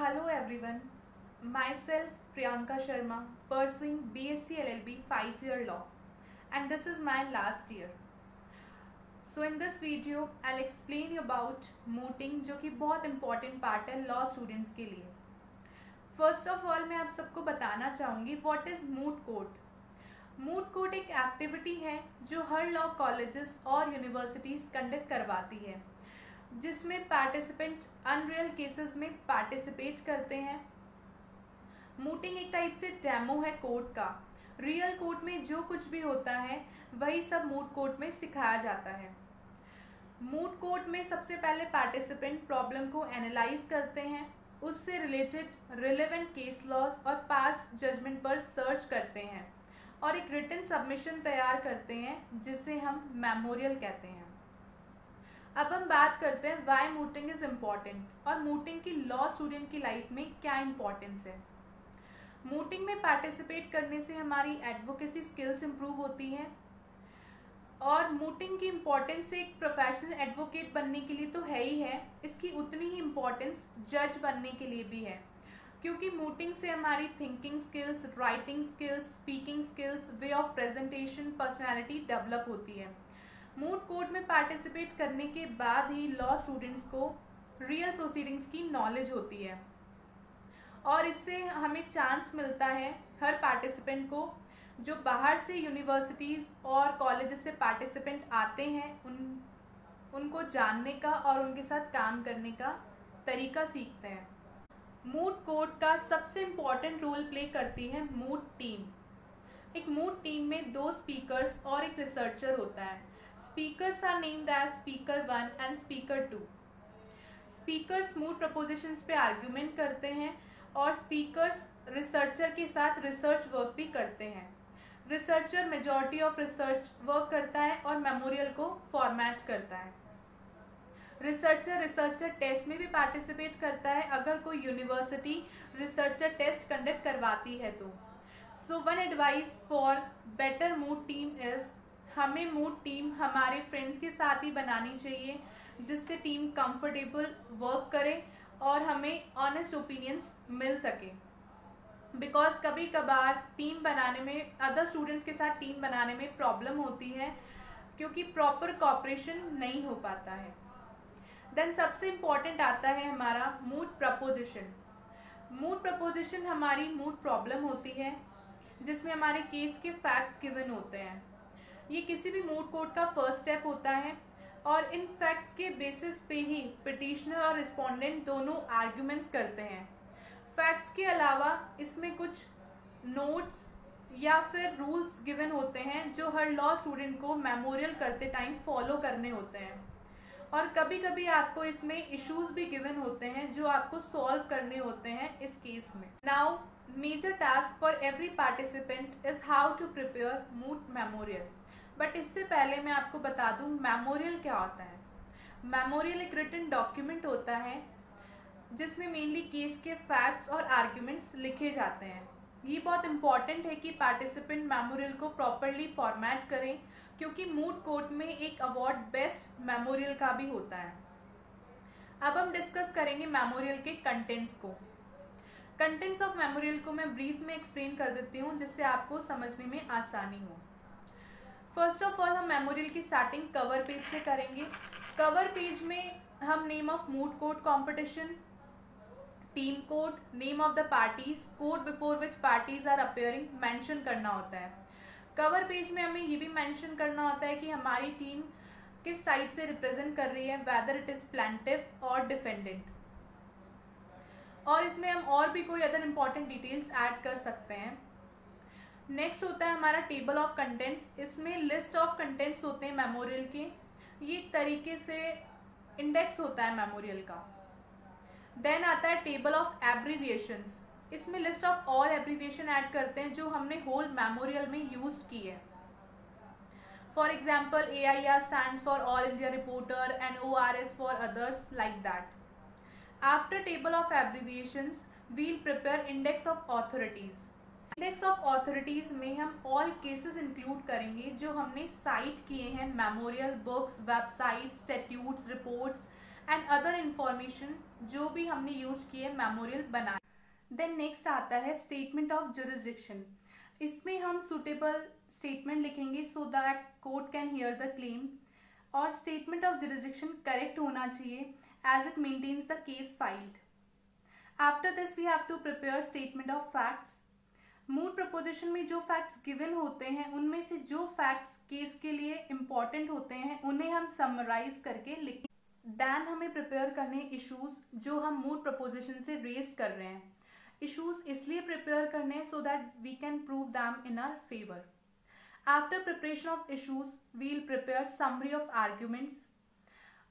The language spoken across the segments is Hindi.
Hello everyone, myself Priyanka Sharma pursuing BSc LLB 5-year law and this is my last year. So in this video I'll explain you about mooting जो कि बहुत important part है law students के लिए. First of all मैं आप सबको बताना चाहूँगी what is moot court. Moot court एक एक्टिविटी है जो हर लॉ कॉलेजेस और यूनिवर्सिटीज़ कंडक्ट करवाती है जिसमें पार्टिसिपेंट अनरियल केसेस में पार्टिसिपेट करते हैं. मूटिंग एक टाइप से डेमो है कोर्ट का. रियल कोर्ट में जो कुछ भी होता है वही सब मूट कोर्ट में सिखाया जाता है. मूट कोर्ट में सबसे पहले पार्टिसिपेंट प्रॉब्लम को एनालाइज करते हैं, उससे रिलेटेड रिलेवेंट केस लॉज और पास्ट जजमेंट पर सर्च करते हैं और एक रिटन सबमिशन तैयार करते हैं जिसे हम मेमोरियल कहते हैं. अब हम बात करते हैं वाई मूटिंग इज़ इम्पॉर्टेंट और मूटिंग की लॉ स्टूडेंट की लाइफ में क्या इम्पोर्टेंस है. मूटिंग में पार्टिसिपेट करने से हमारी एडवोकेसी स्किल्स इम्प्रूव होती हैं और मूटिंग की इम्पोर्टेंस एक प्रोफेशनल एडवोकेट बनने के लिए तो है ही है, इसकी उतनी ही इम्पोर्टेंस जज बनने के लिए भी है क्योंकि मूटिंग से हमारी thinking skills, writing skills, speaking skills, way of presentation, personality develop होती है. मूट कोर्ट में पार्टिसिपेट करने के बाद ही लॉ स्टूडेंट्स को रियल प्रोसीडिंग्स की नॉलेज होती है और इससे हमें चांस मिलता है हर पार्टिसिपेंट को जो बाहर से यूनिवर्सिटीज़ और कॉलेजेस से पार्टिसिपेंट आते हैं उनको जानने का और उनके साथ काम करने का तरीका सीखते हैं. मूट कोर्ट का सबसे इम्पॉर्टेंट रोल प्ले करती है मूट टीम. एक मूट टीम में 2 स्पीकर्स और एक रिसर्चर होता है. Speakers are named as speaker 1 and speaker 2. Speakers moot propositions पे आर्ग्यूमेंट करते हैं और स्पीकर्स रिसर्चर के साथ रिसर्च वर्क भी करते हैं. Researcher majority of research work करता है और मेमोरियल को फॉर्मेट करता है. रिसर्चर टेस्ट में भी पार्टिसिपेट करता है अगर कोई यूनिवर्सिटी रिसर्चर टेस्ट कंडक्ट करवाती है तो. So one advice for better moot team is हमें मूट टीम हमारे फ्रेंड्स के साथ ही बनानी चाहिए जिससे टीम कंफर्टेबल वर्क करे और हमें ऑनेस्ट ओपिनियंस मिल सके. बिकॉज कभी कभार टीम बनाने में अदर स्टूडेंट्स के साथ टीम बनाने में प्रॉब्लम होती है क्योंकि प्रॉपर कोऑपरेशन नहीं हो पाता है. देन सबसे इम्पॉर्टेंट आता है हमारा मूट प्रपोजिशन. मूट प्रपोजिशन हमारी मूट प्रॉब्लम होती है जिसमें हमारे केस के फैक्ट्स गिवन होते हैं. ये किसी भी मूट कोर्ट का फर्स्ट स्टेप होता है और इन फैक्ट्स के बेसिस पे ही पिटिशनर और रिस्पोंडेंट दोनों आर्ग्यूमेंट्स करते हैं. फैक्ट्स के अलावा इसमें कुछ नोट्स या फिर रूल्स गिवन होते हैं जो हर लॉ स्टूडेंट को मेमोरियल करते टाइम फॉलो करने होते हैं और कभी कभी आपको इसमें इश्यूज भी गिवन होते हैं जो आपको सॉल्व करने होते हैं इस केस में. Now major task for every participant is how to prepare moot memorial. But इससे पहले मैं आपको बता दूं मेमोरियल क्या होता है. मेमोरियल एक रिटन डॉक्यूमेंट होता है जिसमें मेनली केस के फैक्ट्स और आर्ग्यूमेंट्स लिखे जाते हैं. ये बहुत इंपॉर्टेंट है कि पार्टिसिपेंट मेमोरियल को प्रॉपरली फॉर्मेट करें क्योंकि मूट कोर्ट में एक अवार्ड बेस्ट मेमोरियल का भी होता है. अब हम डिस्कस करेंगे मेमोरियल के कंटेंट्स को. कंटेंट्स ऑफ मेमोरियल को मैं ब्रीफ में एक्सप्लेन कर देती हूँ जिससे आपको समझने में आसानी हो. फर्स्ट ऑफ ऑल हम मेमोरियल की स्टार्टिंग कवर पेज से करेंगे. कवर पेज में हम name of moot court competition, team code, name of the parties, code before which parties are appearing mention करना होता है. कवर पेज में हमें ये भी मेंशन करना होता है कि हमारी टीम किस साइड से रिप्रेजेंट कर रही है, वेदर इट इज प्लेंटिफ और डिफेंडेंट. और इसमें हम और भी कोई अदर इम्पॉर्टेंट डिटेल्स ऐड कर सकते हैं. नेक्स्ट होता है हमारा टेबल ऑफ कंटेंट्स. इसमें लिस्ट ऑफ कंटेंट्स होते हैं मेमोरियल के. ये एक तरीके से इंडेक्स होता है मेमोरियल का. देन आता है टेबल ऑफ एब्रीविएशंस. इसमें list of all abbreviation add करते हैं जो हमने होल मेमोरियल में यूज की है. For example AIR stands for all India reporter and ORS for others like that. After table of abbreviations we'll prepare index of authorities. Index of authorities में हम ऑल केसेस इंक्लूड करेंगे जो हमने साइट किए हैं memorial, books, website, statutes, reports and other information जो भी हमने यूज किए मेमोरियल बनाए। देन नेक्स्ट आता है स्टेटमेंट ऑफ जुरिसडिक्शन। इसमें हम सुटेबल स्टेटमेंट लिखेंगे so that court can hear the claim, और स्टेटमेंट ऑफ जुरिसडिक्शन करेक्ट होना चाहिए as it maintains the case filed. After this we have to prepare statement of facts. Moot proposition में जो फैक्ट्स गिवन होते हैं उनमें से जो फैक्ट्स केस के लिए इम्पॉर्टेंट होते हैं उन्हें हम समराइज करके लिखें। देन हमें प्रिपेयर करने इश्यूज जो हम मूट प्रपोजिशन से रेज कर रहे हैं। इश्यूज इसलिए प्रिपेयर करने so that we can prove them in our favour. After preparation of issues we will prepare summary of arguments.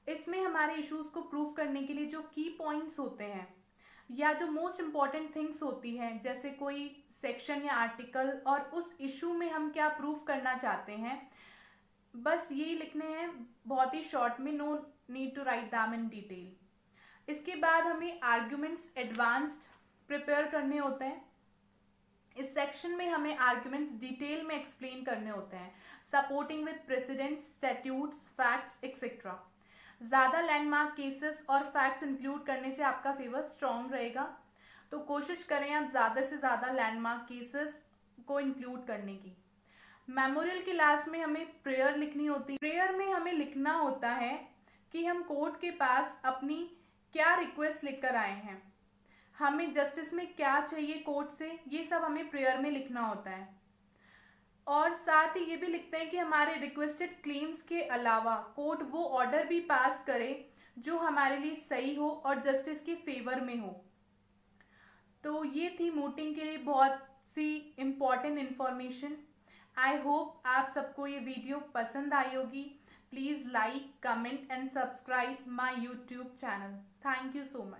इसमें हमारे इश्यूज को प्रूव करने के लिए जो की पॉइंट्स होते हैं या जो मोस्ट इम्पॉर्टेंट थिंग्स होती हैं, जैसे कोई सेक्शन या आर्टिकल और उस इशू में हम क्या प्रूव करना चाहते हैं, बस ये लिखने हैं बहुत ही शॉर्ट में, no need to write them in detail. इसके बाद हमें आर्ग्यूमेंट्स एडवांस्ड प्रिपेयर करने होते हैं। इस सेक्शन में हमें आर्ग्यूमेंट्स डिटेल में एक्सप्लेन करने होते हैं, supporting with precedents, statutes, facts etcetera. ज़्यादा लैंडमार्क केसेस और फैक्ट्स इंक्लूड करने से आपका फेवर स्ट्रॉन्ग रहेगा, तो कोशिश करें आप ज़्यादा से ज़्यादा लैंडमार्क केसेस को इंक्लूड करने की। मेमोरियल के लास्ट में हमें प्रेयर लिखनी होती है। प्रेयर में हमें लिखना होता है कि हम कोर्ट के पास अपनी क्या रिक्वेस्ट लेकर आए हैं, हमें जस्टिस में क्या चाहिए कोर्ट से, ये सब हमें प्रेयर में लिखना होता है। और साथ ही ये भी लिखते हैं कि हमारे रिक्वेस्टेड क्लेम्स के अलावा कोर्ट वो ऑर्डर भी पास करे जो हमारे लिए सही हो और जस्टिस के फेवर में हो। तो ये थी मूटिंग के लिए बहुत सी इम्पॉर्टेंट इन्फॉर्मेशन। आई होप आप सबको ये वीडियो पसंद आई होगी। Please like, comment and subscribe my YouTube channel. Thank you so much.